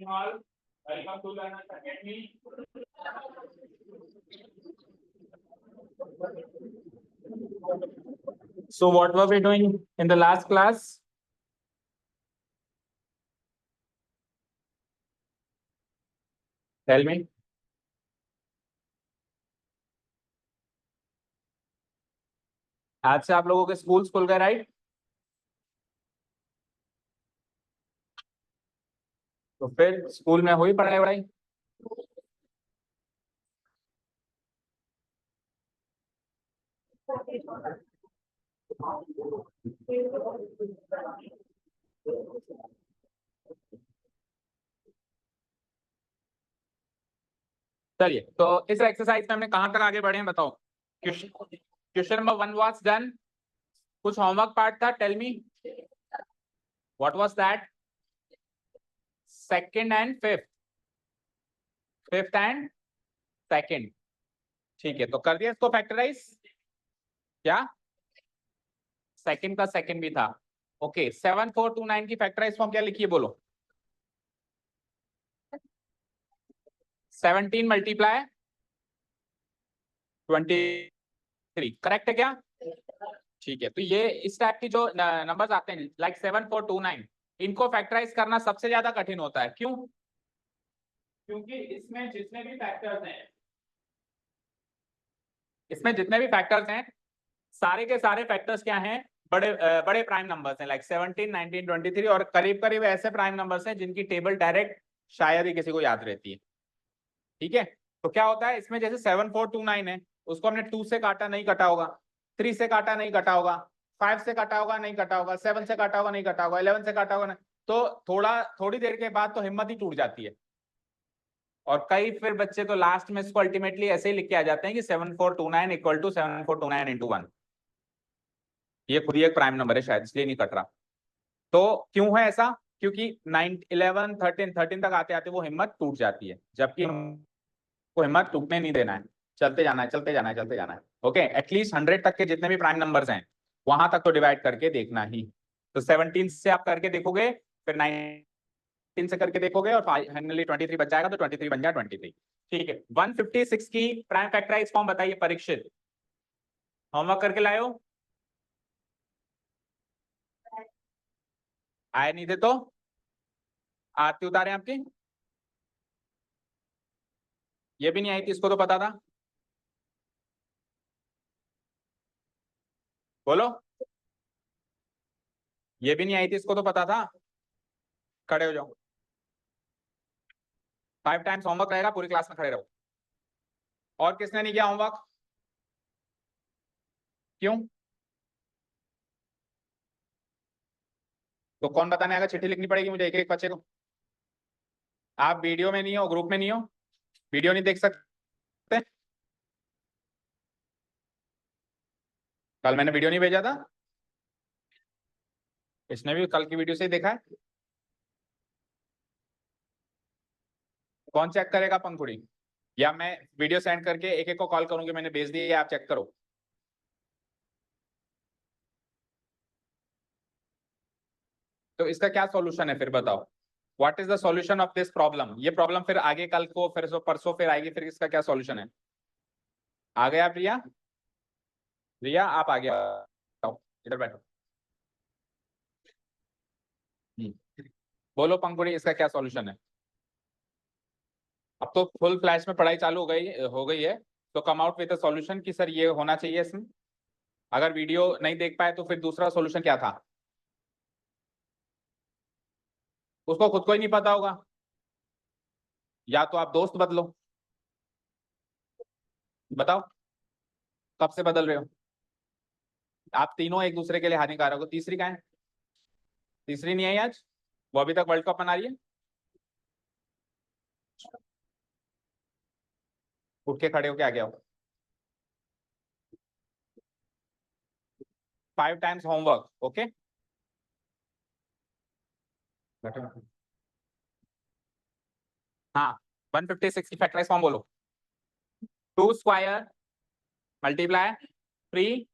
all. Welcome to Learners Academy. So what were we doing in the last class? Tell me. आज से आप लोगों के school खुल गए, राइट? तो फिर स्कूल में हुई पढ़ाई वढ़ाई? चलिए, तो इस एक्सरसाइज में हमने कहां तक आगे बढ़े हैं बताओ। Question number 1 was done. कुछ होमवर्क पार्ट था, tell me what was that. Second and fifth, fifth and second. ठीक है, तो कर दिया इसको फैक्टराइज। क्या सेकंड का सेकंड भी था? ओके, 7429 की फैक्टराइज फॉर्म क्या लिखिए बोलो। 17 मल्टीप्लाई 23, करेक्ट है क्या? ठीक है, तो ये इस टाइप की जो नंबर्स आते हैं लाइक 7429, इनको फैक्टराइज करना सबसे ज्यादा कठिन होता है। क्यों? क्योंकि इसमें जितने भी फैक्टर्स हैं, इसमें जितने भी फैक्टर्स हैं, सारे के सारे फैक्टर्स क्या हैं? बड़े प्राइम नंबर्स हैं, लाइक 17, 19, 23, और करीब करीब ऐसे प्राइम नंबर्स हैं जिनकी टेबल डायरेक्ट शायद ही किसी को याद रहती है। ठीक है, तो क्या होता है इसमें, जैसे 7429 है, उसको हमने 2 से काटा, नहीं कटा होगा। 3 से काटा, नहीं कटा होगा। 5 से काटा होगा, नहीं कटा होगा। 7 से काटा होगा, नहीं कटा होगा। 11 से काटा होगा, नहीं। तो थोड़ी देर के बाद तो हिम्मत ही टूट जाती है, और कई फिर बच्चे तो लास्ट में इसको अल्टीमेटली ऐसे ही लिख के आ जाते हैं कि 7429 इक्वल टू 7429 इंटू 1। ये खुद ही एक प्राइम नंबर है शायद, इसलिए नहीं कट रहा। तो क्यों है ऐसा? क्योंकि 9, 11, 13 तक आते आते वो हिम्मत टूट जाती है, जबकि को हिम्मत टूटने नहीं देना है। चलते जाना है, चलते जाना है, चलते जाना है। ओके, एटलीस्ट 100 तक के जितने भी प्राइम नंबर्स हैं वहां तक तो डिवाइड करके देखना ही। तो 17 से आप करके देखोगे, फिर 19 से करके देखोगे, और फाइनली 23 बच जाएगा, तो 23 बन जाए 23। ठीक है, 156 की प्राइम फैक्टराइज फॉर्म बताइए परीक्षित। होमवर्क करके लाए हो? आए नहीं थे तो आरती उतारे आपकी। ये भी नहीं आई थी, इसको तो पता था। बोलो। ये भी नहीं आई थी, इसको तो पता था। खड़े हो जाओ। 5 टाइम्स होमवर्क रहेगा, पूरी क्लास में खड़े रहो। और किसने नहीं किया होमवर्क? क्यों? तो कौन बताने आएगा? चिट्ठी लिखनी पड़ेगी मुझे एक एक बच्चे को। आप वीडियो में नहीं हो, ग्रुप में नहीं हो, वीडियो नहीं देख सकते? कल मैंने वीडियो नहीं भेजा था? इसने भी कल की वीडियो से ही देखा है। कौन चेक करेगा पंखुड़ी? या मैं वीडियो सेंड करके एक एक को कॉल करूंगी, मैंने भेज दिया है, आप चेक करो। तो इसका क्या सॉल्यूशन है फिर बताओ? What is the solution of this problem? ये प्रॉब्लम फिर आगे कल को, फिर परसों फिर आएगी, फिर इसका क्या सॉल्यूशन है? आ गए आप रिया? रिया आप आ गया, इधर बैठो। बोलो पंखुड़ी, इसका क्या सॉल्यूशन है? अब तो फुल फ्लैश में पढ़ाई चालू हो गई है, तो कम आउट विद सॉल्यूशन कि सर ये होना चाहिए इसमें। अगर वीडियो नहीं देख पाए तो फिर दूसरा सॉल्यूशन क्या था? उसको खुद को ही नहीं पता होगा, या तो आप दोस्त बदलो। बताओ, कब से बदल रहे हो? आप तीनों एक दूसरे के लिए हानिकारक हो। तीसरी कहाँ है? तीसरी नहीं आई आज, वो अभी तक वर्ल्ड कप मना रही है। उठ के खड़े हो, क्या गया हो? 5 टाइम्स होमवर्क, ओके। हाँ, 156 की फैक्टराइज फॉर्म बोलो। 2 square multiply 3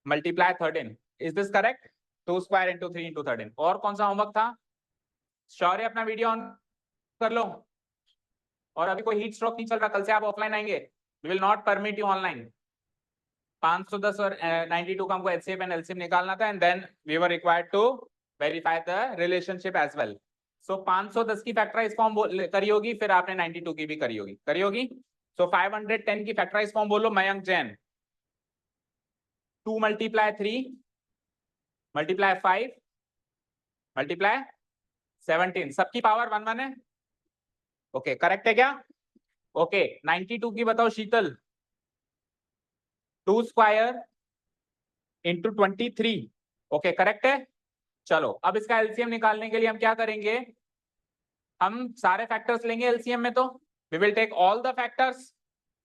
multiply 13, is this correct? 2 square into 3 into 13। और कौन सा होमवर्क था? शौर्य अपना वीडियो ऑन कर लो। और अभी कोई हीट स्ट्रोक नहीं चल रहा, कल से आप ऑफलाइन आएंगे, we will not permit you online. 510 और 92 का हमको HCF एंड LCM निकालना था, and then we were required to verify the relationship as well. So 510 की फैक्टराइज फॉर्म करी होगी, फिर आपने 92 की भी करी होगी। सो 510 की फैक्टराइज फॉर्म बोलो मयंक जैन। 2 × 3 × 5 × 17, सबकी पावर 1 1 है। ओके करेक्ट है क्या? ओके 92 की बताओ शीतल। 2 स्क्वायर इंटू 23। ओके करेक्ट है। चलो अब इसका एलसीएम निकालने के लिए हम क्या करेंगे, हम सारे फैक्टर्स लेंगे एलसीएम में, तो we will take all the factors.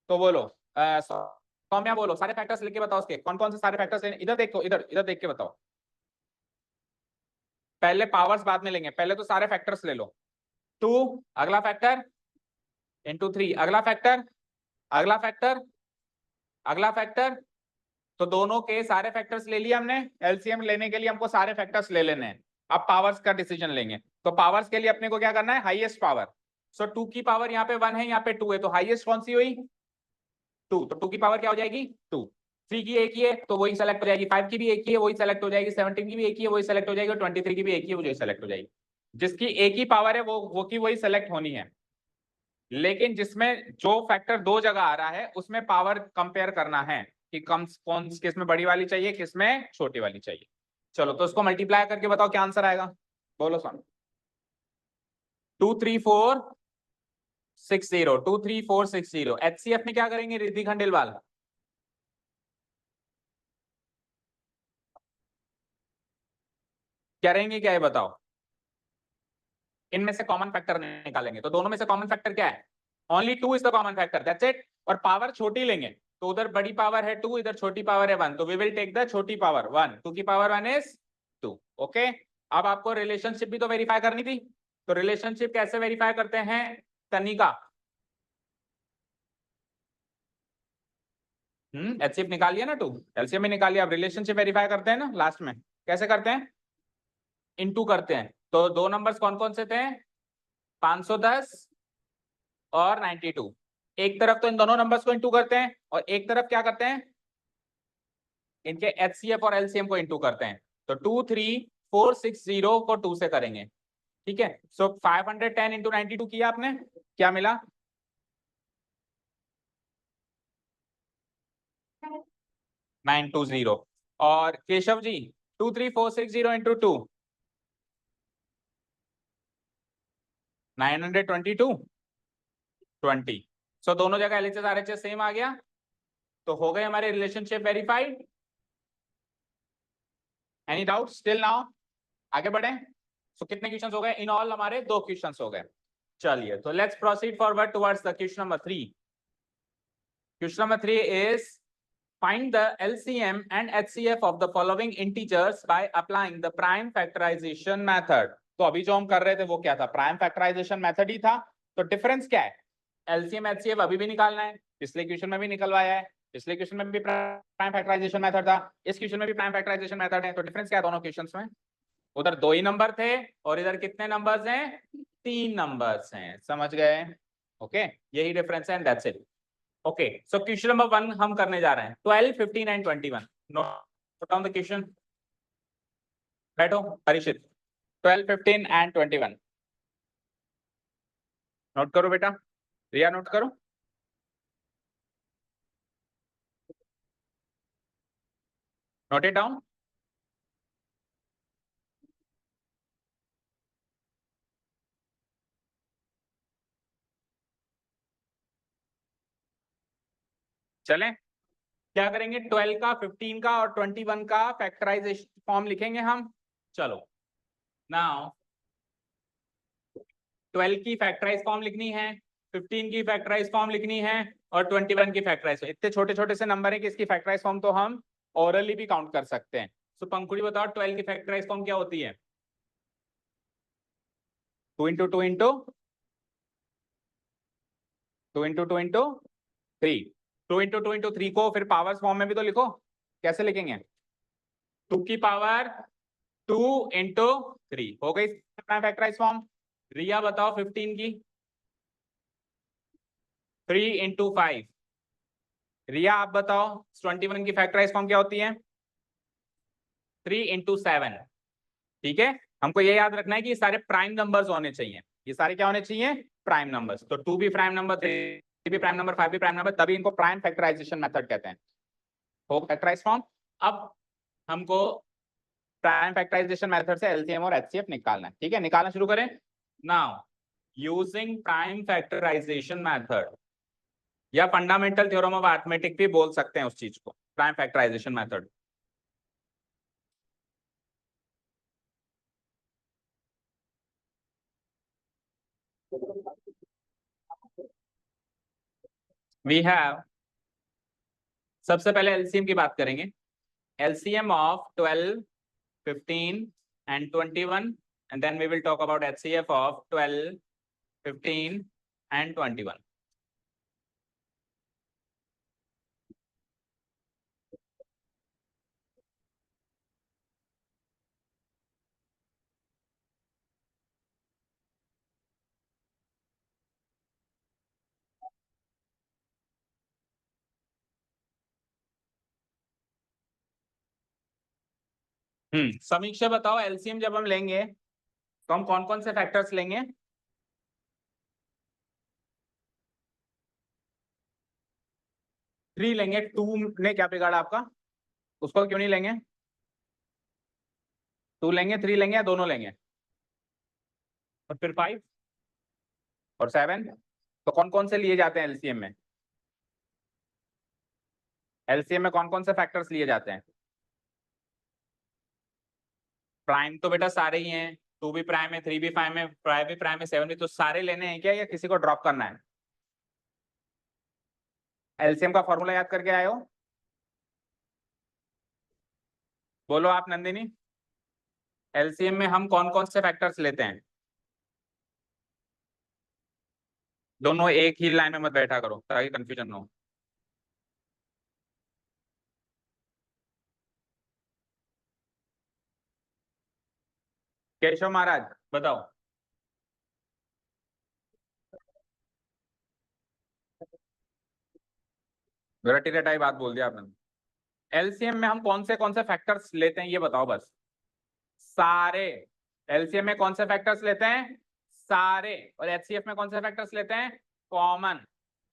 तो बोलो सौम्या बोलो सारे फैक्टर्स लेके बताओ, उसके कौन कौन से सारे फैक्टर्स लेने, इधर देखो, इधर देख के बताओ। पहले पावर्स बाद में लेंगे, पहले तो सारे फैक्टर्स ले लो। 2 अगला फैक्टर इंटू 3 अगला फैक्टर, अगला फैक्टर, अगला फैक्टर। तो दोनों के सारे फैक्टर्स ले लिए हमने। एलसीएम लेने के लिए हमको सारे फैक्टर्स ले लेने हैं। अब पावर्स का डिसीजन लेंगे, तो पावर्स के लिए अपने को क्या करना है, हाईएस्ट पावर। सो 2 की पावर यहाँ पे 1 है, यहाँ पे 2 है, तो हाईएस्ट कौन सी हुई? 2, तो 2 की पावर क्या हो जाएगी? 2। 3 की एक ही है तो वही सेलेक्ट हो जाएगी, 5 की भी एक ही है वही सेलेक्ट हो जाएगी, 17 की भी एक ही है वही सेलेक्ट हो जाएगी, और 23 की भी एक ही है वही सेलेक्ट हो जाएगी। जिसकी एक ही पावर है वो की वही सेलेक्ट होनी है। लेकिन जिसमें जो फैक्टर 2 जगह आ रहा है उसमें पावर कंपेयर करना है कि कौन किस में बड़ी वाली चाहिए, किस में छोटी वाली चाहिए। चलो तो उसको मल्टीप्लाई करके बताओ क्या आंसर आएगा, बोलो स्वामी। 23460, 23460। HCF में क्या करेंगे रिद्धि खंडेलवाल? क्या रहेंगे, क्या है बताओ? इनमें से कॉमन फैक्टर निकालेंगे, तो दोनों में से कॉमन फैक्टर क्या है? Only 2 is the common factor, that's it. और पावर छोटी लेंगे, तो उधर बड़ी पावर है 2, इधर छोटी पावर है 1, तो वी विल टेक द छोटी पावर 1। 2 की पावर 1 इज 2। ओके अब आपको रिलेशनशिप भी तो वेरीफाई करनी थी, तो रिलेशनशिप कैसे वेरीफाई करते हैं तनिका? HCF निकाल लिया ना, 2 LCM में निकाल लिया, अब रिलेशनशिप वेरीफाई करते हैं ना लास्ट में। कैसे करते हैं? इनटू करते हैं। तो दो नंबर्स कौन कौन से थे? 510 और 92। एक तरफ तो इन दोनों नंबर्स को इंटू करते हैं, और एक तरफ क्या करते हैं, इनके HCF और LCM को इंटू करते हैं। तो 23460 को 2 से करेंगे, ठीक है। सो 510 इंटू 92 किया आपने, क्या मिला? 920। और केशव जी 23460 इंटू 2 922 20। सो दोनों जगह LHS RHS सेम आ गया, तो हो गए हमारे relationship verified. Any doubt still now? आगे बढ़े। सो कितने क्वेश्चंस हो गए इन ऑल? हमारे 2 क्वेश्चंस हो गए। चलिए तो let's proceed forward towards the question number 3। Question number 3 is find the LCM and HCF of the following integers by applying the prime factorization method। तो अभी जो हम कर रहे थे वो क्या था, प्राइम फैक्टराइजेशन मेथड ही था। तो डिफरेंस क्या है? LCM HCF अभी भी निकालना है, पिछले क्वेश्चन में भी निकलवाया है, पिछले क्वेश्चन में भी प्राइम फैक्टराइजेशन मेथड था, इस क्वेश्चन में भी प्राइम फैक्टराइजेशन मेथड है। तो डिफरेंस क्या है दोनों क्वेश्चंस में? उधर 2 ही नंबर थे और इधर कितने नंबर्स हैं? 3 नंबर्स हैं, समझ गए? ओके यही डिफरेंस है and that's it. Okay so question number 1 हम करने जा रहे हैं 12, 15 and 21। Note down the question, बैठो परीक्षित। 12, 15 एंड 21 नोट करो बेटा, रिया नोट करो। Note it down. चलें क्या करेंगे, 12 का, 15 का और 21 का फैक्टराइजेशन फॉर्म लिखेंगे हम। चलो नाउ 12 की फैक्टराइज फॉर्म लिखनी है, 15 की फैक्टराइज फॉर्म लिखनी है, और 21 की फैक्टराइज। इतने छोटे छोटे से नंबर है कि इसकी फैक्टराइज फॉर्म तो हम ओरली भी काउंट कर सकते हैं। तो पंकुड़ी बताओ 12 की फैक्टराइज फॉर्म क्या होती है? 2 into 2 into 2 into 2 into 3। 2 into 2 into 3 को फिर पावर्स फॉर्म में भी तो लिखो, कैसे लिखेंगे? 2 की पावर 2 इंटू 3 हो गई प्राइम फैक्टराइज फॉर्म। रिया बताओ 15 की। 3 इंटू 5। रिया आप बताओ 21 की फैक्टराइज फॉर्म क्या होती है? 3 इंटू 7। ठीक है, हमको ये याद रखना है कि ये सारे प्राइम नंबर्स होने चाहिए। ये सारे क्या होने चाहिए? Prime numbers. तो 2 भी प्राइम नंबर, 3 भी प्राइम नंबर, 5 भी प्राइम नंबर, तभी इनको प्राइम फैक्टराइजेशन मेथड कहते हैं। हो फैक्टराइज फॉर्म। अब हमको प्राइम फैक्टराइजेशन मेथड से एलसीएम और एचसीएफ निकालना है। ठीक है, निकालना शुरू करें। Now using prime factorisation method, या फंडामेंटल थ्योरम ऑफ अरिथमेटिक भी बोल सकते हैं उस चीज को, prime factorisation method. We have, सबसे पहले एलसीएम की बात करेंगे। LCM of 12, 15 and 21, and then we will talk about HCF of 12, 15 and 21. समीक्षा बताओ एलसीएम जब हम लेंगे तो हम कौन कौन से फैक्टर्स लेंगे? थ्री लेंगे। टू ने क्या बिगाड़ा आपका? उसको क्यों नहीं लेंगे? टू लेंगे, थ्री लेंगे या दोनों लेंगे? और फिर 5 और 7? तो कौन कौन से लिए जाते हैं एलसीएम में? एलसीएम में कौन कौन से फैक्टर्स लिए जाते हैं? प्राइम तो बेटा सारे ही हैं। 2 भी प्राइम है, 3 भी प्राइम है, 5 भी प्राइम है, 7 भी। तो सारे लेने हैं क्या, या किसी को ड्रॉप करना है? एलसीएम का फॉर्मूला याद करके आए हो? बोलो आप नंदिनी। एलसीएम में हम कौन कौन से फैक्टर्स लेते हैं? दोनों एक ही लाइन में मत बैठा करो ताकि कंफ्यूजन ना हो। केशव महाराज बताओ। रटी रटाई बात बोल दिया आपने। एलसीएम में हम कौन से फैक्टर्स लेते हैं ये बताओ बस। सारे। एलसीएम में कौन से फैक्टर्स लेते हैं? सारे। और एचसीएफ में कौन से फैक्टर्स लेते हैं? कॉमन।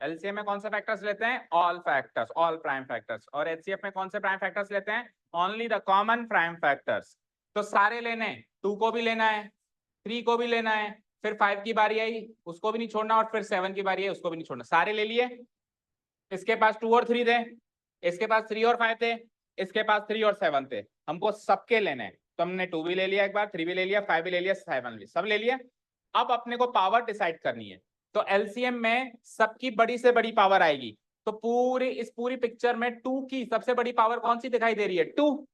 एलसीएम में कौन से फैक्टर्स लेते हैं? All factors, all prime factors. और एचसीएफ में कौन से प्राइम फैक्टर्स लेते हैं? Only the common prime factors. तो सारे लेने, 2 को भी लेना है, 3 को भी लेना है, फिर 5 की बारी आई उसको भी नहीं छोड़ना, और फिर 7 की बारी आई उसको भी नहीं छोड़ना। सारे ले लिए। इसके पास 2 और 3 थे, इसके पास 3 और 5 थे, इसके पास 3 और 7 थे। हमको सबके लेने हैं। तो हमने 2 भी ले लिया, एक बार 3 भी ले लिया, 5 भी ले लिया, 7 भी, सब ले लिया। अब अपने को पावर डिसाइड करनी है। तो एलसीएम में सबकी बड़ी से बड़ी पावर आएगी। तो इस पूरी पिक्चर में 2 की सबसे बड़ी पावर कौन सी दिखाई दे रही है? 2।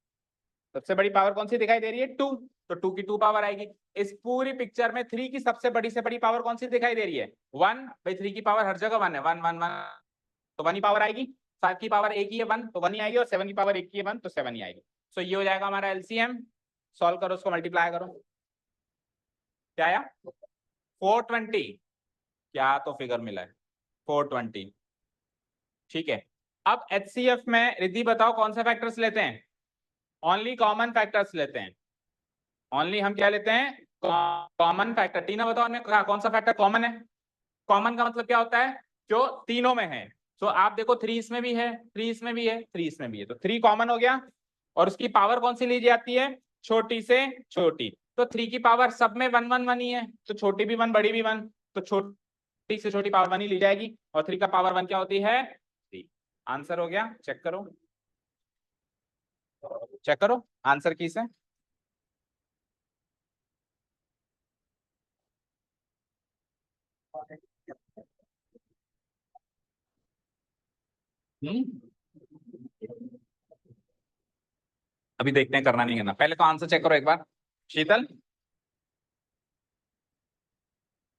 सबसे बड़ी पावर कौन सी दिखाई दे रही है? 2। तो 2 की 2 पावर आएगी। इस पूरी पिक्चर में 3 की सबसे बड़ी से बड़ी पावर कौन सी दिखाई दे रही है? 1। भाई 3 की पावर हर जगह 1 है, 1 1 1, तो 1 ही पावर आएगी। 5 की पावर एक ही है 1, तो 1 ही आएगी। और 7 की पावर एक ही है 1, तो 7 ही आएगी। सो ये हो जाएगा हमारा एलसीएम। सॉल्व करो, उसको मल्टीप्लाई करो। क्या आया? 420। क्या तो फिगर मिला है, 420। ठीक है। अब एचसीएफ में रिद्धि बताओ कौन सा फैक्टर्स लेते हैं? ओनली कॉमन फैक्टर्स लेते हैं। ओनली हम क्या लेते हैं? Common factor. तीनों बताओ ने कौन सा फैक्टर कॉमन है? कॉमन का मतलब क्या होता है? जो तीनों में है। तो आप देखो 3 इसमें भी है, 3 इसमें भी है, 3 इसमें भी है, तो 3 कॉमन हो गया। और उसकी पावर कौन सी ली जाती है? छोटी से छोटी। तो 3 की पावर सब में 1 1 1 ही है, तो छोटी भी 1 बड़ी भी 1, तो छोटी से छोटी पावर 1 ही ली जाएगी। और 3 का पावर 1 क्या होती है? 3। आंसर हो गया। चेक करो, चेक करो आंसर की से। अभी देखते हैं, करना नहीं करना, पहले तो आंसर चेक करो एक बार। शीतल,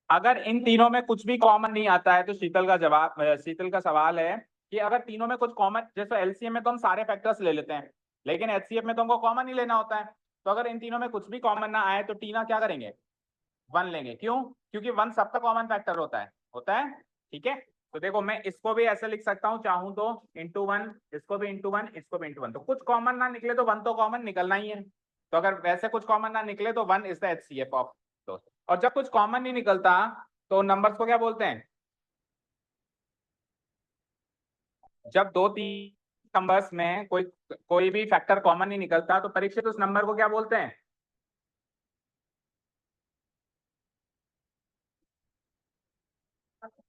अगर इन तीनों में कुछ भी कॉमन नहीं आता है तो शीतल का सवाल है कि अगर तीनों में कुछ कॉमन, जैसे एलसीएम में तो हम सारे फैक्टर्स ले लेते हैं, लेकिन एचसीएफ में तो हमको कॉमन ही लेना होता है। तो अगर इन तीनों में कुछ भी कॉमन ना आए तो टीना क्या करेंगे, 1 लेंगे। क्यों? क्योंकि 1 सबका कॉमन फैक्टर होता है। ठीक है, तो देखो मैं इसको भी ऐसे लिख सकता हूँ चाहूं तो *1, इसको भी *1, इसको भी *1। तो कुछ कॉमन ना निकले तो 1 तो कॉमन निकलना ही है। तो अगर वैसे कुछ कॉमन ना निकले तो 1 इज द HCF ऑफ दोस्त। और जब कुछ कॉमन नहीं निकलता तो नंबर्स को क्या बोलते हैं, जब 2-3 नंबर्स में कोई भी फैक्टर कॉमन नहीं निकलता तो परीक्षित उस नंबर को क्या बोलते हैं,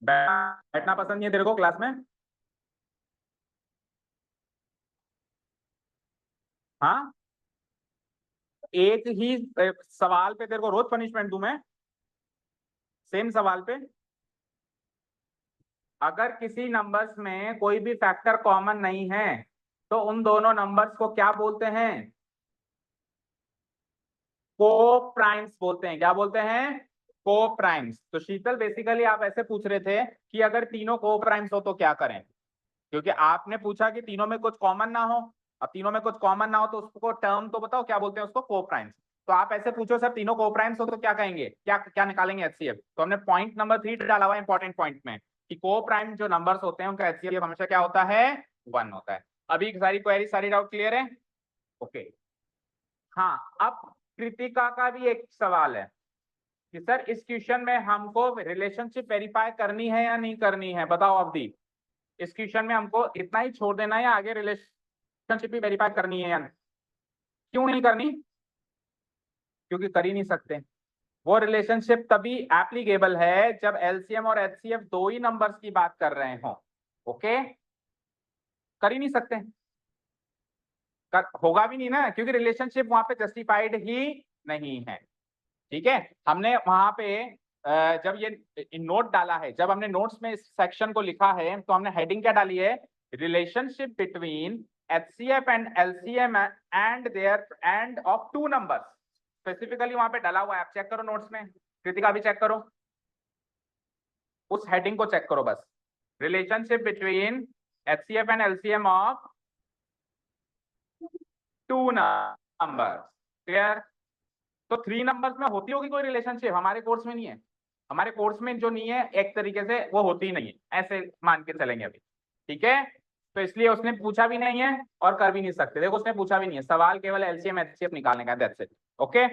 बैठना पसंद नहीं है तेरे को क्लास में? हाँ, एक ही सवाल पे तेरे को रोज पनिशमेंट दूं मैं, सेम सवाल पे? अगर किसी नंबर्स में कोई भी फैक्टर कॉमन नहीं है तो उन दोनों नंबर्स को क्या बोलते हैं, को प्राइम्स बोलते हैं। क्या बोलते हैं, को प्राइम्स। तो शीतल बेसिकली आप ऐसे पूछ रहे थे कि अगर तीनों को प्राइम्स हो तो क्या करें, क्योंकि आपने पूछा कि तीनों में कुछ कॉमन ना हो। अब तीनों में कुछ कॉमन ना हो तो उसको टर्म तो बताओ क्या बोलते हैं उसको, को प्राइम्स। तो आप ऐसे पूछो सर तीनों को प्राइम्स हो तो क्या कहेंगे, क्या क्या निकालेंगे HCF। तो हमने पॉइंट नंबर 3 डाला हुआ इंपॉर्टेंट पॉइंट में कि को प्राइम जो नंबर्स होते हैं उनका HCF हमेशा क्या होता है, 1 होता है। अभी सारी क्वेरी सारी डाउट क्लियर है? ओके। हाँ, अब कृतिका का भी एक सवाल है कि सर इस क्वेश्चन में हमको रिलेशनशिप वेरीफाई करनी है या नहीं करनी है, बताओ अवधि। इस क्वेश्चन में हमको इतना ही छोड़ देना है या आगे रिलेशनशिप भी वेरीफाई करनी है या नहीं? क्यों नहीं करनी? क्योंकि कर ही नहीं सकते। वो रिलेशनशिप तभी एप्लीकेबल है जब LCM और HCF दो ही नंबर्स की बात कर रहे हो। ओके, कर ही नहीं सकते, होगा भी नहीं ना, क्योंकि रिलेशनशिप वहां पे जस्टिफाइड ही नहीं है। ठीक है, हमने वहां पे जब ये नोट डाला है, जब हमने नोट्स में इस सेक्शन को लिखा है तो हमने हेडिंग क्या डाली है, relationship between HCF and LCM and their end of two numbers. Specifically वहां पे डाला हुआ है, आप चेक करो नोट्स में, कृतिका भी चेक करो, उस हेडिंग को चेक करो बस, relationship between HCF and LCM of two number. Clear? तो 3 नंबर्स में होती होगी कोई रिलेशनशिप, हमारे कोर्स में नहीं है। हमारे कोर्स में जो नहीं है एक तरीके से वो होती ही नहीं है, ऐसे मान के चलेंगे अभी। ठीक है, तो इसलिए उसने पूछा भी नहीं है और कर भी नहीं सकते। देखो उसने पूछा भी नहीं है, सवाल केवल LCM HCF निकालने का, that's it. Okay,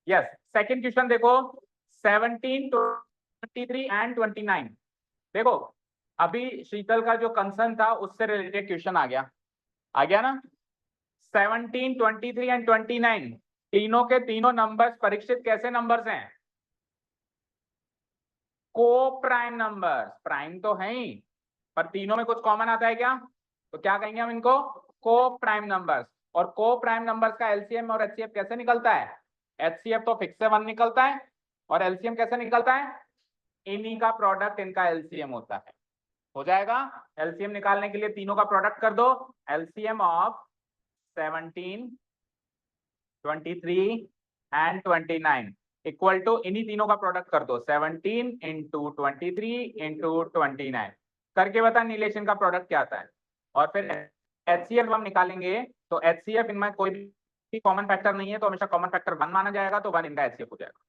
yes. Second question देखो, 17, 23 एंड 29। देखो अभी शीतल का जो कंसर्न था उससे रिलेटेड क्वेश्चन आ गया ना। 17, 23 एंड 29 तीनों के तीनों नंबर्स परीक्षित कैसे नंबर्स हैं, को प्राइम नंबर्स। प्राइम तो है ही, पर तीनों में कुछ कॉमन आता है क्या, तो क्या कहेंगे हम इनको, को प्राइम नंबर्स। और को प्राइम नंबर्स का LCM और HCF कैसे निकलता है, HCF तो फिक्स से 1 निकलता है और LCM कैसे निकलता है, इन्हीं का प्रोडक्ट इनका LCM होता है। हो जाएगा, LCM निकालने के लिए तीनों का प्रोडक्ट कर दो, LCM of 17, 23 and 29 equal to इन्हीं तीनों का प्रोडक्ट कर दो, 17 इंटू 23 इंटू 29। करके बता नीलेशन का प्रोडक्ट क्या आता है। और फिर HCF हम निकालेंगे तो HCF इनमें कोई भी कॉमन फैक्टर नहीं है तो हमेशा कॉमन फैक्टर 1 माना जाएगा, तो 1 इनका HCF हो जाएगा।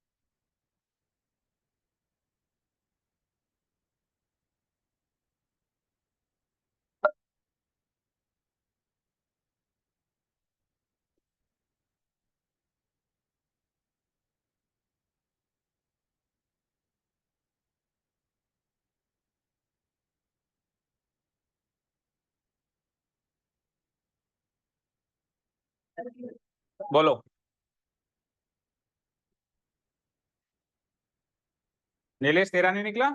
बोलो, नीलेश तेरा नहीं निकला?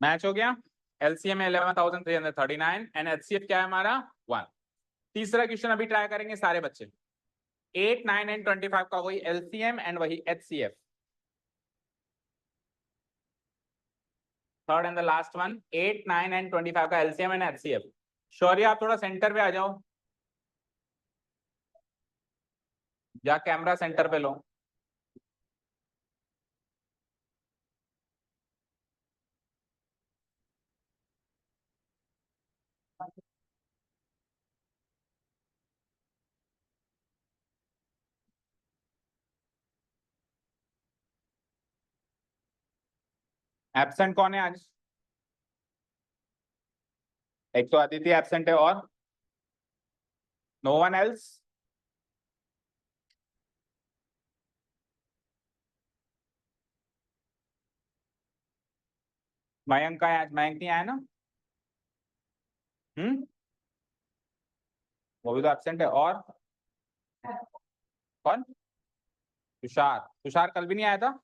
मैच हो गया। LCM 11,339 एंड HCF क्या है हमारा, 1। तीसरा क्वेश्चन अभी ट्राई करेंगे सारे बच्चे, 8, 9 एंड 25 का वही LCM एंड वही HCF। Third and the last one, 8, 9 and 25 का LCM एंड HCF। शौर्य आप थोड़ा सेंटर पे आ जाओ, या कैमरा सेंटर पे लो। एब्सेंट कौन है आज? एक तो अदिति एब्सेंट है, और नो वन एल्स? मयंक का है आज? मयंक नहीं आया ना? वो भी तो एब्सेंट है। और कौन? तुषार। तुषार कल भी नहीं आया था?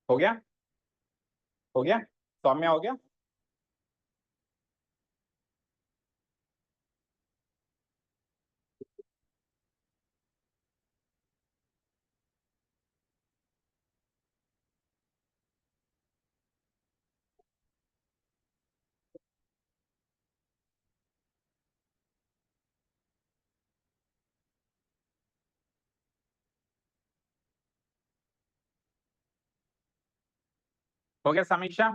हो गया? हो गया? सौम्या हो गया? हो गया समीक्षा?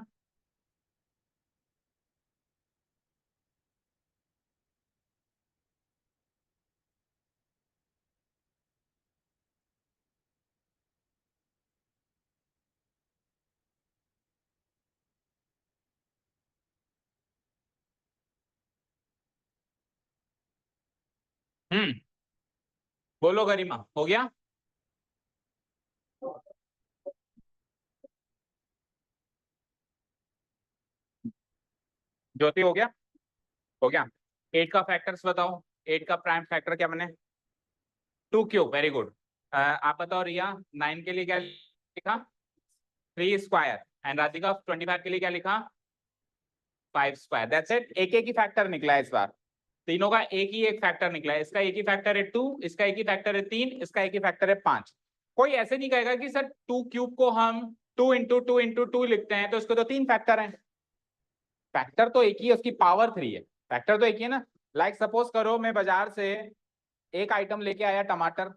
बोलो गरिमा, हो गया? ज्योति हो गया? हो गया। 8 का फैक्टर्स बताओ। 8 का प्राइम फैक्टर क्या बने? 2 क्यूब, वेरी गुड। आप बताओ रिया, 9 के लिए क्या लिखा? 3 स्क्वायर। एंड राधिका 25 के लिए क्या लिखा? 5 स्क्वायर। That's it. एक एक ही फैक्टर निकला है इस बार। तीनों का एक ही एक फैक्टर निकला है। इसका एक ही फैक्टर है 2, इसका एक ही फैक्टर है 3, इसका एक ही फैक्टर है 5। कोई ऐसे नहीं कहेगा कि सर 2 क्यूब को हम 2 × 2 × 2 लिखते हैं तो इसको तो 3 फैक्टर हैं। फैक्टर तो एक ही है, उसकी पावर 3 है। फैक्टर तो एक ही है ना। लाइक सपोज करो मैं बाजार से एक आइटम लेके आया टमाटर,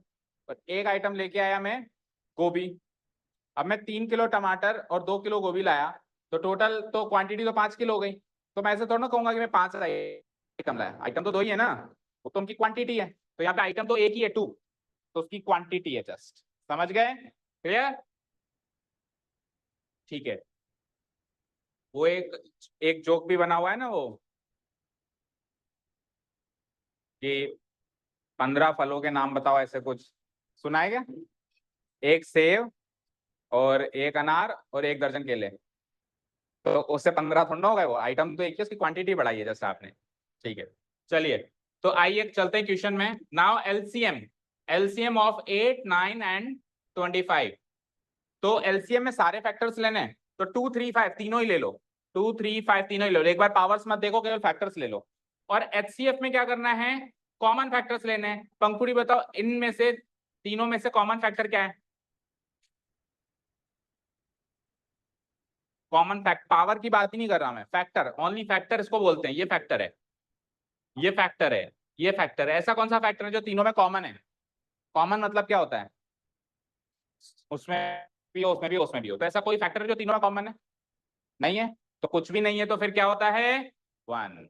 और एक आइटम लेके आया मैं गोभी। अब मैं 3 किलो टमाटर और 2 किलो गोभी लाया, तो टोटल तो क्वांटिटी तो 5 किलो हो गई। तो मैं ऐसे थोड़ा ना कहूंगा कि मैं 5 आइटम लाया। आइटम तो 2 ही है ना, वो तो उनकी क्वांटिटी है। तो यहाँ पे आइटम तो एक ही है 2, तो उसकी क्वांटिटी है जस्ट। समझ गए? क्लियर? ठीक है। वो एक एक जोक भी बना हुआ है ना, वो कि 15 फलों के नाम बताओ, ऐसे कुछ सुना है क्या? एक सेब और एक अनार और एक दर्जन केले। तो उससे 15 थोड़ा ना हो गए, वो आइटम तो एक ही, उसकी क्वांटिटी बढ़ाई है जैसे आपने। ठीक है, चलिए। तो आइए चलते हैं क्वेश्चन में। Now LCM, LCM of 8, 9 and 25। तो एलसीएम में सारे फैक्टर्स लेने हैं, तो 2, 3, 5 तीनों ही ले लो। 2, 3, 5 तीनों ही ले लो। एक बार पावर्स मत देखो, केवल फैक्टर्स ले लो। और एचसीएफ में क्या करना है? कॉमन फैक्टर्स लेने हैं। पंखुड़ी बताओ, इनमें से तीनों में से कॉमन फैक्टर क्या है? कॉमन फैक्ट, पावर की बात ही नहीं कर रहा मैं, फैक्टर, ओनली फैक्टर इसको बोलते हैं। ये फैक्टर है, ये फैक्टर है, ये फैक्टर है। ऐसा कौन सा फैक्टर है जो तीनों में कॉमन है? कॉमन मतलब क्या होता है? उसमें भी हो, उसमें भी हो, उसमें भी हो। तो ऐसा कोई फैक्टर है जो तीनों में कॉमन है? नहीं है। तो कुछ भी नहीं है, तो फिर क्या होता है? 1।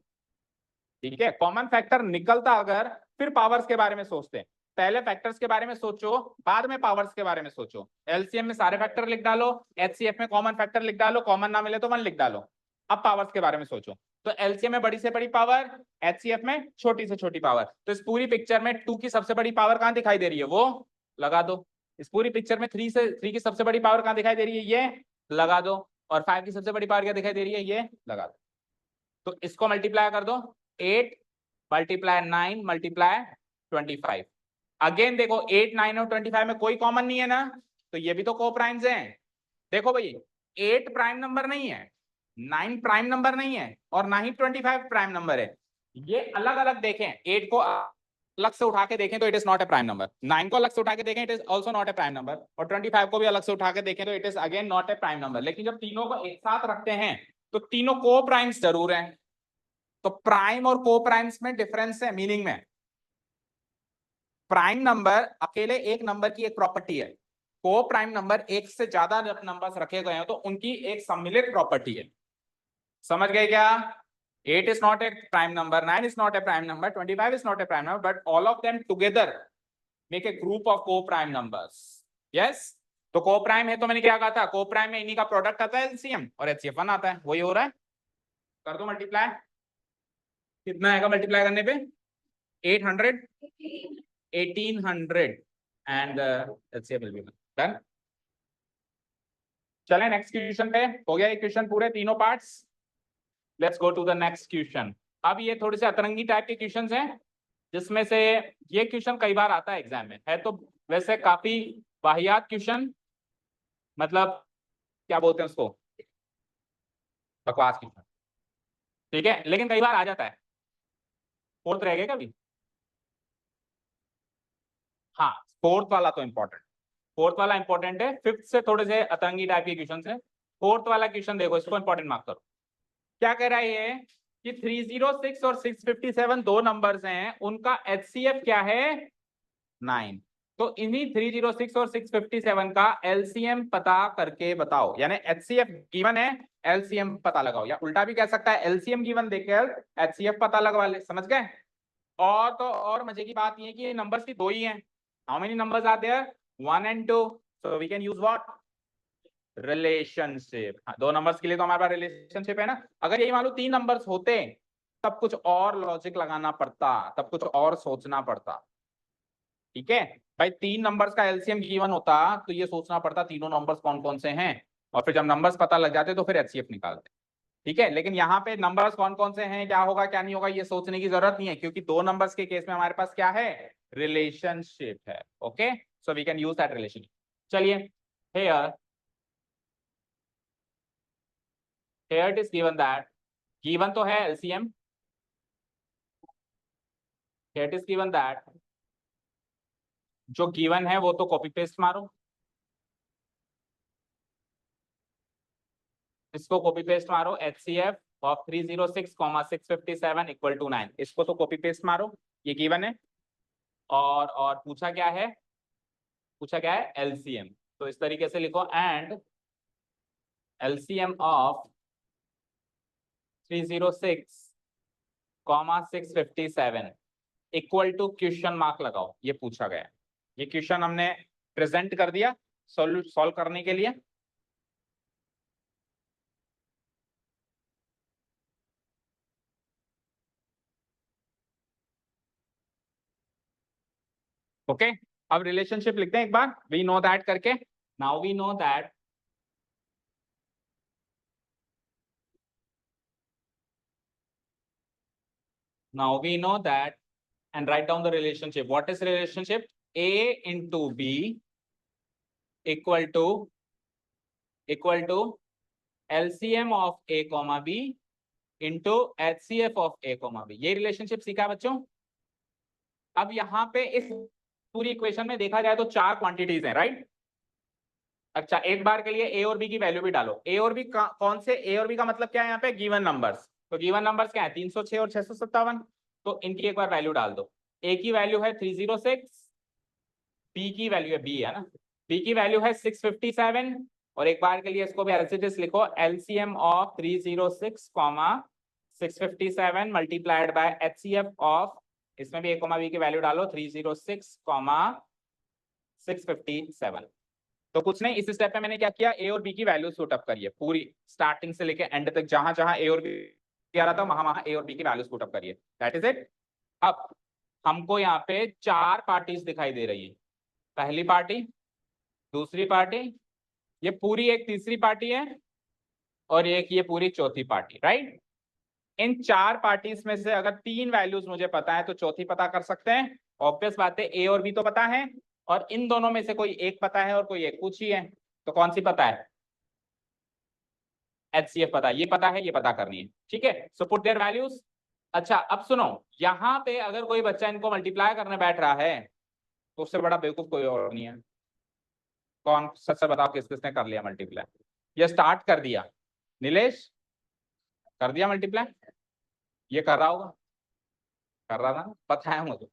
ठीक है, कॉमन फैक्टर निकलता अगर, फिर पावर्स के बारे में सोचते हैं। पहले फैक्टर्स के बारे में सोचो, बाद में पावर्स के बारे में सोचो। एलसीएम में सारे फैक्टर लिख डालो, एचसीएफ में कॉमन फैक्टर लिख डालो, कॉमन ना मिले तो 1 लिख डालो। अब पावर्स के बारे में सोचो। तो एलसीएम में बड़ी से बड़ी पावर, एचसीएफ में छोटी से छोटी पावर। तो इस पूरी पिक्चर में 2 की सबसे बड़ी पावर कहां दिखाई दे रही है? वो लगा दो। इस पूरी पिक्चर में 3 की सबसे बड़ी पावर कहां दिखाई दे रही है? ये लगा दो। और 5 की सबसे बड़ी पावर क्या दिखाई दे रही है? ये लगा दो। तो इसको मल्टीप्लाई कर दो। 8 मल्टीप्लाई 9 मल्टीप्लाई 25। अगेन देखो, 8, 9 और 25 में कोई कॉमन नहीं है ना, तो ये भी तो को प्राइम्स हैं। देखो भाई, 8 प्राइम नंबर नहीं है, 9 प्राइम नंबर नहीं है और ना ही 25 प्राइम नंबर है। ये अलग अलग देखें, 8 को अलग से उठा के देखें तो it is not a prime number, 9 को अलग से उठा के देखें it is also not a prime number, और 25 को भी अलग से उठा के देखें तो it is again not a prime number. लेकिन जब तीनों को एक साथ रखते हैं तो तीनों को प्राइम्स जरूर हैं। तो प्राइम और को प्राइम्स में डिफरेंस है मीनिंग में। प्राइम नंबर अकेले एक नंबर की एक प्रॉपर्टी है, को प्राइम नंबर एक से ज्यादा नंबर्स रखे गए हैं तो उनकी एक सम्मिलित प्रॉपर्टी है। समझ गए क्या? 8 is not a prime number, 9 is not a prime number, 25 is not a prime number, but all of them together make a group of co-prime numbers. Yes? तो co-prime है तो मैंने क्या कहा था, co-prime में इन्हीं का प्रोडक्ट आता है LCM और HCF1 आता है, वही हो रहा है। कर दो मल्टीप्लाई, कितना आएगा मल्टीप्लाई करने पे? 800, 1800 and HCF will be done. चलें नेक्स्ट क्वेश्चन पे। हो गया ये क्वेश्चन पूरे तीनों parts. Let's go to the next question. अब ये थोड़े से अतरंगी टाइप के क्वेश्चंस हैं जिसमें से ये क्वेश्चन कई बार आता है एग्जाम में, है तो वैसे काफी वाहियात क्वेश्चन, मतलब क्या बोलते हैं उसको, बकवास क्वेश्चन, ठीक है, लेकिन कई बार आ जाता है। फोर्थ रह गया कभी? हाँ, फोर्थ वाला तो इंपॉर्टेंट, फोर्थ वाला इंपॉर्टेंट है। फिफ्थ से थोड़े से अतरंगी टाइप के क्वेश्चन है। फोर्थ वाला क्वेश्चन देखो, इसको इंपॉर्टेंट मार्क करो। क्या कह रहा है ये कि 306 और 657 दो नंबर्स हैं, उनका HCF क्या है? 9। तो इन्हीं 306 और 657 का LCM पता करके बताओ, यानी HCF गिवन है, LCM पता लगाओ, या उल्टा भी कह सकता है LCM गिवन देकर HCF पता लगवा ले। समझ गए? और तो और मजे की बात ये कि ये नंबर्स भी दो ही हैं। How many numbers are there? 1 and 2, so we can use what? Relationship. दो नंबर्स के लिए तो हमारे पास रिलेशनशिप है ना। अगर यही मान लो 3 नंबर्स होते तब कुछ और लॉजिक लगाना पड़ता, तब कुछ और सोचना पड़ता। ठीक है भाई, 3 नंबर्स का एलसीएम गिवन होता तो ये सोचना पड़ता तीनों नंबर्स कौन कौन से हैं, और फिर जब नंबर्स पता लग जाते तो फिर एचसीएफ निकालते। ठीक है, लेकिन यहाँ पे नंबर्स कौन कौन से हैं, क्या होगा क्या नहीं होगा, ये सोचने की जरूरत नहीं है, क्योंकि दो नंबर्स के केस में हमारे पास क्या है? रिलेशनशिप है। Okay, so we can use that relationship. चलिए, here it is given that, given तो है LCM, it is given that, जो गिवन है वो तो कॉपी पेस्ट मारो, इसको कॉपी पेस्ट मारो, HCF ऑफ 306, 657 इक्वल टू 9, इसको तो कॉपी पेस्ट मारो, ये गिवन है। और पूछा क्या है? पूछा क्या है? LCM। तो इस तरीके से लिखो, and LCM of 306, 657 equal to question mark लगाओ, ये पूछा गया। ये क्वेश्चन हमने प्रेजेंट कर दिया सॉल्व करने के लिए। ओके, अब रिलेशनशिप लिखते हैं एक बार, वी नो दैट करके। Now we know that and write down the relationship. What is relationship? A into B equal to LCM of A comma B into HCF of A comma B। ये relationship सीखा बच्चों। अब यहाँ पे इस पूरी equation में देखा जाए तो 4 क्वांटिटीज हैं, राइट? अच्छा, एक बार के लिए ए और बी की वैल्यू भी डालो। ए और बी कौन से? ए और बी का मतलब क्या है यहाँ पे? Given numbers. तो गिवन नंबर्स क्या है? 306 और 657। तो इनकी एक बार वैल्यू डाल दो। ए की वैल्यू है 306, बी की वैल्यू है, बी है ना, बी की वैल्यू है 657, और एक बार के लिए इसको भी एज इट इज लिखो, LCM of 306, 657 multiplied by HCF of, इसमें भी ए कॉमा बी की वैल्यू डालो, 306, 657। तो कुछ नहीं, इस स्टेप में मैंने क्या किया, ए और बी की वैल्यू पुट अप करिए, पूरी स्टार्टिंग से लेके एंड तक, जहां जहां ए और बी आ रहा था वहां वहां ए और बी की वैल्यूज पुट अप करिए। That is it. अब हमको यहाँ पे 4 पार्टीज दिखाई दे रही है, पहली पार्टी, दूसरी पार्टी, ये पूरी एक तीसरी पार्टी है, और एक ये पूरी चौथी पार्टी, राइट? इन 4 पार्टीज में से अगर 3 वैल्यूज मुझे पता है तो चौथी पता कर सकते हैं। ऑब्वियस बात है, ए और बी तो पता है, और इन दोनों में से कोई एक पता है और कोई एक पूछी है, तो कौन सी पता है? HCF पता है, ये पता है, ये पता करनी है, ठीक है। So put there values. अच्छा अब सुनो, यहाँ पे अगर कोई बच्चा इनको मल्टीप्लाई करने बैठ रहा है तो उससे बड़ा बेवकूफ कोई और नहीं है। कौन, सच सच बताओ किस किसने कर लिया मल्टीप्लाई? ये स्टार्ट कर दिया, नीलेश कर दिया मल्टीप्लाई, ये कर रहा होगा, कर रहा था ना, पता है मुझे।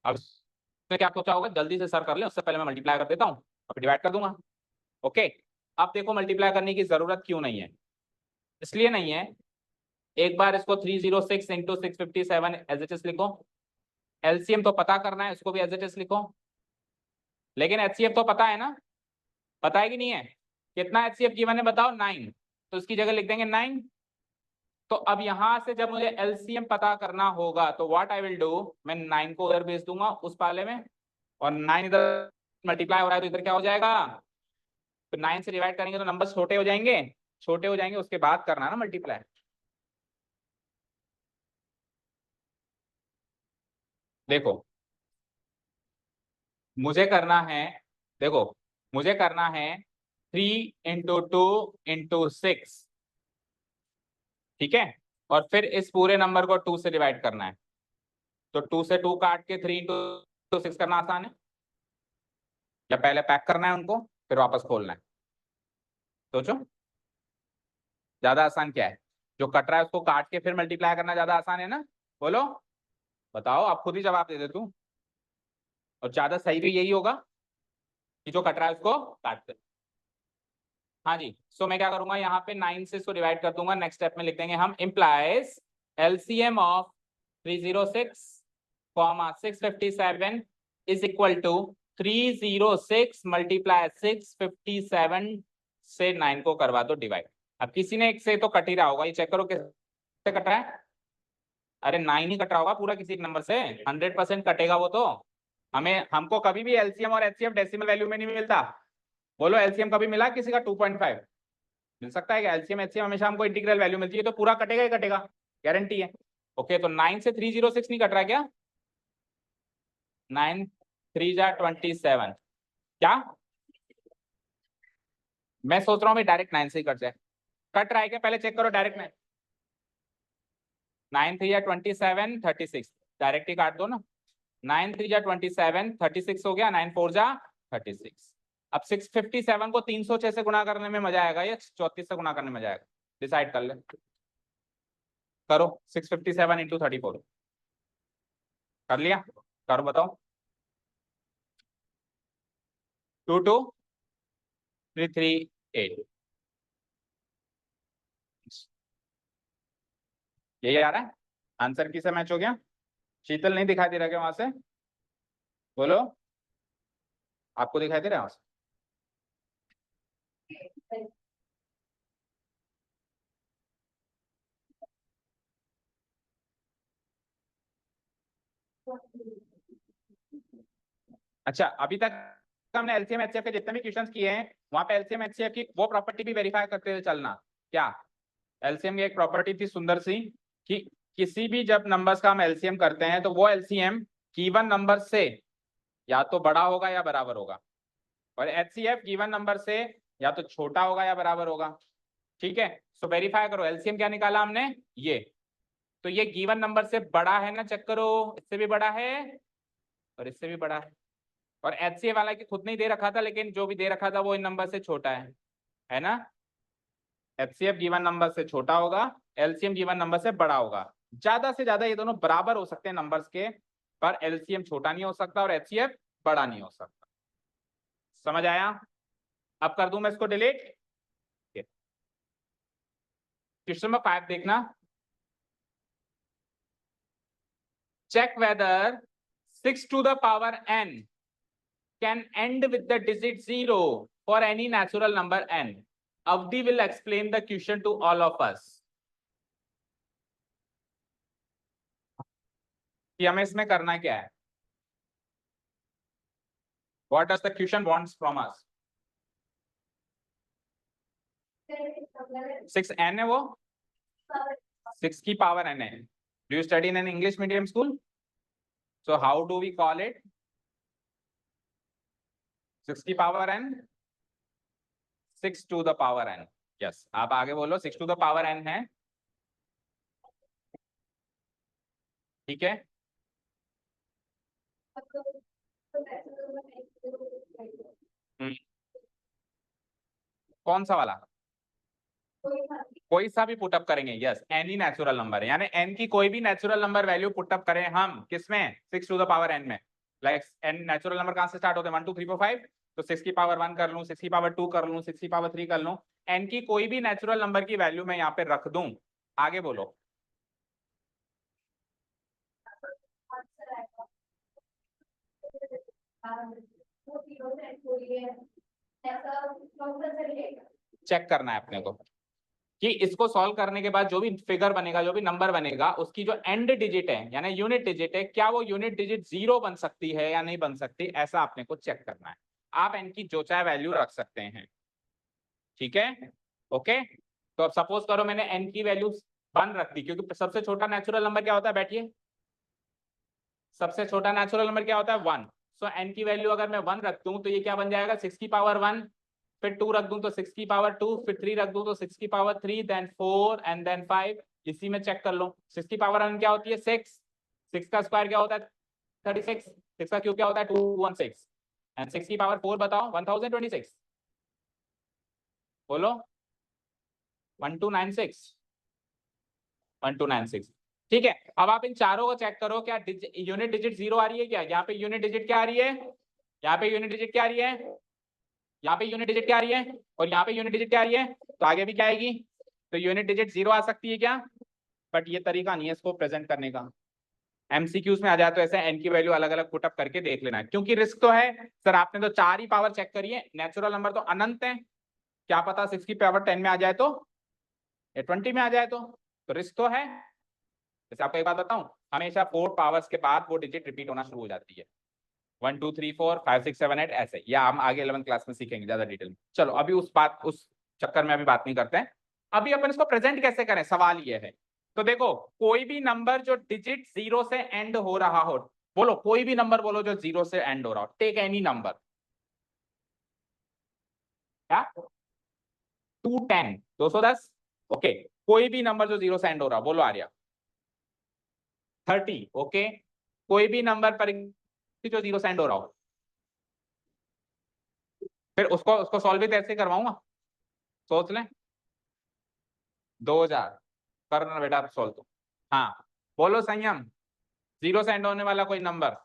अब उसने क्या सोचा होगा, जल्दी से सर कर ले, उससे पहले मैं मल्टीप्लाई कर देता हूँ और डिवाइड कर दूंगा। ओके, अब देखो मल्टीप्लाई करने की जरूरत क्यों नहीं है, इसलिए नहीं है, एक बार इसको 306 इंटू 657 एज इट इज लिखो। एलसीएम तो पता करना है, उसको भी एज इट इज लिखो। लेकिन एचसीएफ तो पता है ना, पता है कि नहीं है? कितना एचसीएफ गिवन है बताओ? 9, तो इसकी जगह लिख देंगे 9। तो अब यहां से जब मुझे एलसीएम पता करना होगा तो व्हाट आई विल डू, मैं 9 को उधर भेज दूंगा उस पाले में, और 9 इधर मल्टीप्लाई हो रहा है तो इधर क्या हो जाएगा, तो 9 से डिवाइड करेंगे तो नंबर छोटे हो जाएंगे, छोटे हो जाएंगे उसके बाद करना ना मल्टीप्लाई। देखो मुझे करना है, देखो मुझे करना है 3 × 2 × 6, ठीक है, और फिर इस पूरे नंबर को 2 से डिवाइड करना है। तो 2 से 2 काट के 3 × 6 करना आसान है, या पहले पैक करना है उनको फिर वापस खोलना है? सोचो ज्यादा आसान क्या है? जो कट रहा है उसको काट के फिर मल्टीप्लाई करना ज्यादा आसान है ना? बोलो बताओ, आप खुद ही जवाब दे दे तू, और ज्यादा सही भी यही होगा कि जो कट रहा है उसको काट दे। हाँ जी, सो मैं क्या करूंगा, यहाँ पे 9 से इसको डिवाइड कर दूंगा, नेक्स्ट स्टेप में लिख देंगे हम implies LCM of 306 657 is equal to 306 multiply 657 से 9 को करवा दो डिवाइड। अब किसी ने एक से तो कट ही रहा होगा, ये चेक करो किससे कट रहा है। अरे 9 ही कट रहा होगा पूरा, किसी एक नंबर से 100% कटेगा वो तो। हमको कभी भी एलसीएम और एचसीएफ डेसिमल वैल्यू में नहीं मिलता। बोलो एलसीएम कभी मिला किसी का 2.5? मिल सकता है क्या? एलसीएम एचसीएम हमेशा हमको इंटीग्रल वैल्यू मिलती है, तो पूरा कटेगा ही कटेगा, गारंटी है। ओके, तो 9 से 306 नहीं कट रहा है क्या? 9 3 जा 27, क्या मैं सोच रहा हूँ डायरेक्ट 9 से ही कट जाए। कट रहा है क्या पहले चेक करो, डायरेक्ट 9 3 जा 27 36, डायरेक्ट ही काट दो ना। 9 3 जा 27 36 हो गया, 9 4 जा 36। अब 657 को 306 से गुणा करने में मजा आएगा या 34 से गुणा करने में मजा आएगा? डिसाइड कर ले, करो। 657 इंटू 34 कर लिया, करो बताओ। 22338 यही आ रहा है आंसर, किससे मैच हो गया? शीतल नहीं दिखाई दे रहा क्या वहां से? बोलो, आपको दिखाई दे रहा है वहां से? अच्छा, अभी तक हमने एलसीएम एचसीएफ के जितने भी क्वेश्चंस किए हैं वहां पे एलसीएम एचसीएफ की वो प्रॉपर्टी भी वेरीफाई करते हुए चलना। क्या? एलसीएम की एक प्रॉपर्टी थी सुंदर सी, कि किसी भी जब नंबर्स का हम एलसीएम करते हैं तो वो एलसीएम गिवन नंबर से या तो बड़ा होगा या बराबर होगा, और एचसीएफ गिवन नंबर से या तो छोटा होगा या बराबर होगा, ठीक है। सो वेरीफाई करो, एलसीएम क्या निकाला हमने, ये तो ये गिवन नंबर से बड़ा है ना, चेक करो, इससे भी बड़ा है और इससे भी बड़ा है। और एचसीएफ वाला की खुद नहीं दे रखा था, लेकिन जो भी दे रखा था वो इन नंबर से छोटा है ना। एचसीएफ गिवन नंबर से छोटा होगा, एलसीएम गिवन नंबर से बड़ा होगा। ज्यादा से ज्यादा ये दोनों बराबर हो सकते हैं नंबर्स के, पर एलसीएम छोटा नहीं हो सकता और एचसीएफ बड़ा नहीं हो सकता। समझ आया? अब कर दूं मैं इसको डिलीट। क्वेश्चन नंबर 5 देखना, check whether 6 to the power n can end with the digit 0 for any natural number n. Avdi will explain the question to all of us. कि हमें इसमें करना क्या है? What does the question wants from us? 6n है वो, 6 की power n है। Do you study in an English medium school? So how do we call it? 6 की power n, 6 to the power n. Yes, आप आगे बोलो 6 to the power n है, ठीक है। हम्म, कौन सा वाला? कोई सा भी पुटअप करेंगे, यस, एन ही नेचुरल नंबर है, यानी एन की कोई भी नेचुरल नंबर वैल्यू पुटअप करें हम किसमें, 6 टू द पावर एन में। लाइक एन नेचुरल नंबर कहां से स्टार्ट होते हैं, 1 2 3 4 5, तो 6 की पावर 1 कर लूं, 6 की पावर 2 कर लूं, 6 की पावर 3 कर लूं, एन की कोई भी नेचुरल नंबर की वैल्यू मैं यहाँ पे रख दूं। आगे बोलो। चेक करना है अपने को कि इसको सॉल्व करने के बाद जो भी फिगर बनेगा, जो भी नंबर बनेगा, उसकी जो एंड डिजिट है यानी यूनिट डिजिट है, क्या वो यूनिट डिजिट 0 बन सकती है या नहीं बन सकती, ऐसा आपने को चेक करना है। आप एन की जो चाहे वैल्यू रख सकते हैं, ठीक है, ओके। तो अब सपोज करो मैंने एन की वैल्यू 1 रख दी, क्योंकि सबसे छोटा नेचुरल नंबर क्या होता है, बैठिए, सबसे छोटा नेचुरल नंबर क्या होता है, 1। सो एन की वैल्यू अगर मैं 1 रख दूं तो ये क्या बन जाएगा, 6 की पावर 1, फिर 2 रख दूं तो 6 की पावर 2, फिर 3 रख दूं तो 6 की पावर 3, देन 4 एंड देन 5। इसी में चेक कर लो, 6 की पावर 1 क्या होती है, 6, 6 का स्क्वायर क्या होता है, 36, 6 का क्यूब क्या होता है, 216, एंड 6 की पावर 4 बताओ, 1026, बोलो, 1296, 1296, ठीक है। अब आप इन चारों को चेक करो, क्या यूनिट डिजिट 0 आ रही है क्या, यहाँ पे यूनिट डिजिट क्या आ रही है, यहाँ पे यूनिट डिजिट क्या आ रही है, यहाँ पे यूनिट डिजिट क्या आ रही है, और यहाँ पे यूनिट डिजिट क्या आ रही है, तो आगे भी क्या आएगी, तो यूनिट डिजिट 0 आ सकती है क्या, बट ये तरीका नहीं है इसको प्रेजेंट करने का। एमसीक्यूज में आ जाए तो ऐसे एन की वैल्यू अलग अलग पुटअप करके देख लेना है, क्योंकि रिस्क तो है सर, आपने तो 4 ही पावर चेक करी है, नेचुरल नंबर तो अनंत है, क्या पता 6 की पावर 10 में आ जाए तो, या 20 में आ जाए तो रिस्क तो है। जैसे आपको एक बात बताऊं, हमेशा 4 पावर्स के बाद वो डिजिट रिपीट होना शुरू हो जाती है, 1 2 3 4 5 6 7 8 ऐसे, या हम आगे 11 क्लास में सीखेंगे ज्यादा डिटेल में। चलो अभी उस चक्कर में अभी बात नहीं करते हैं, अभी अपन इसको प्रेजेंट कैसे करें, सवाल ये है। तो देखो, कोई भी नंबर जो डिजिट 0 से एंड हो रहा हो, बोलो कोई भी नंबर बोलो जो 0 से एंड हो रहा हो, टेक एनी नंबर, क्या, 210, 210, ओके, कोई भी नंबर जो 0 से एंड हो रहा हो, बोलो आर्या, 30, ओके, कोई भी नंबर पर जो 0 से एंड हो रहा हो, फिर उसको उसको सॉल्व भी तो ऐसे करवाऊंगा, सोच लें, 2000, करना बेटा आप सॉल्व तो, हाँ, बोलो संयम, 0 से एंड होने वाला कोई नंबर,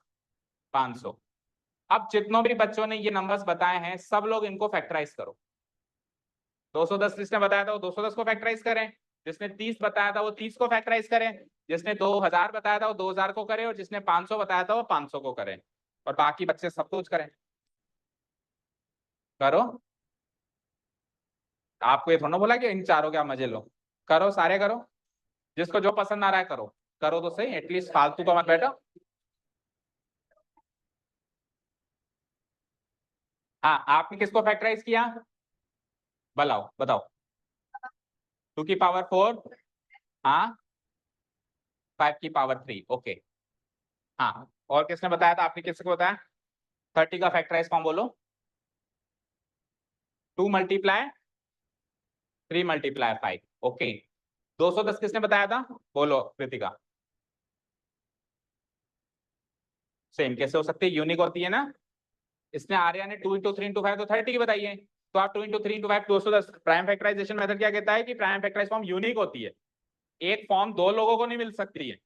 500। अब जितनों भी बच्चों ने ये नंबर्स बताए हैं, सब लोग इनको फैक्टराइज करो, 210 जिसने बताया था वो 210 को फैक्टराइज करें, जिसने 30 बताया था वो 30 को फैक्टराइज करें, जिसने 2000 बताया था वो 2000 को करें, और जिसने 500 बताया था वो 500 को करें, और बाकी बच्चे सब कुछ करें, करो। आपको ये थोड़ा बोला कि इन चारों के आप मजे लो, करो सारे करो, जिसको जो पसंद आ रहा है करो, करो तो सही, एटलीस्ट फालतू तो मत बैठो। हाँ, आपने किसको फैक्टराइज किया, बताओ बताओ, 2 की पावर 4, हाँ, 5 की पावर 3, ओके, हाँ, और किसने बताया था, आपने किसको बताया, 30 का फैक्टराइज फॉर्म बोलो, 2 मल्टीप्लाई 3 मल्टीप्लाई 5, ओके, 210 किसने बताया था, बोलो कृतिका, सेम कैसे हो सकती है, यूनिक होती है ना, इसने आर्या ने 2 इंटू 3 इंटू 5 तो 30 की बताइए, तो आप 2 into 3 into 5 210, prime factorisation method क्या कहता है कि प्राइम फैक्टराइज फॉर्म यूनिक होती है, एक फॉर्म दो लोगों को नहीं मिल सकती है।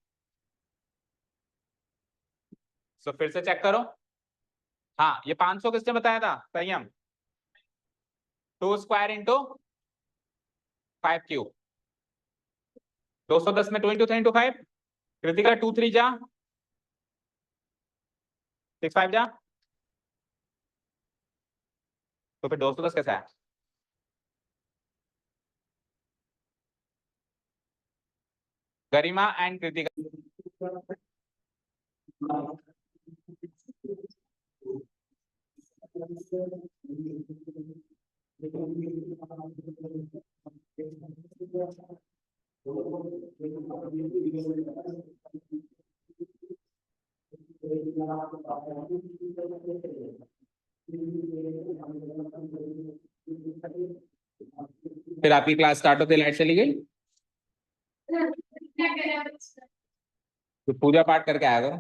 सो फिर से चेक करो, हाँ, ये 500 किसने बताया था, संयम, 2 स्क्वायर इंटू 5 क्यूब, 210 में 2 इंटू 3 इंटू 5, कृतिका 2 3 जा 6 5 जा, तो फिर 210 कैसे है, गरिमा एंड कृतिका, फिर आपकी क्लास स्टार्ट होते लाइट चली गई, तो पूजा पाठ करके आया करो।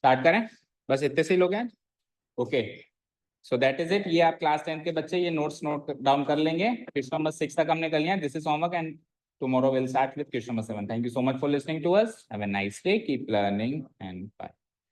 स्टार्ट करें, बस इतने से ही लोग हैं। Okay, so that is it. ये आप क्लास 10 के बच्चे ये नोट्स नोट डाउन कर लेंगे। क्वेश्चन नंबर 6 तक हमने कर लिया। This is homework and tomorrow we'll start with question number 7. Thank you so much for listening to us. Have a nice day. Keep learning and bye.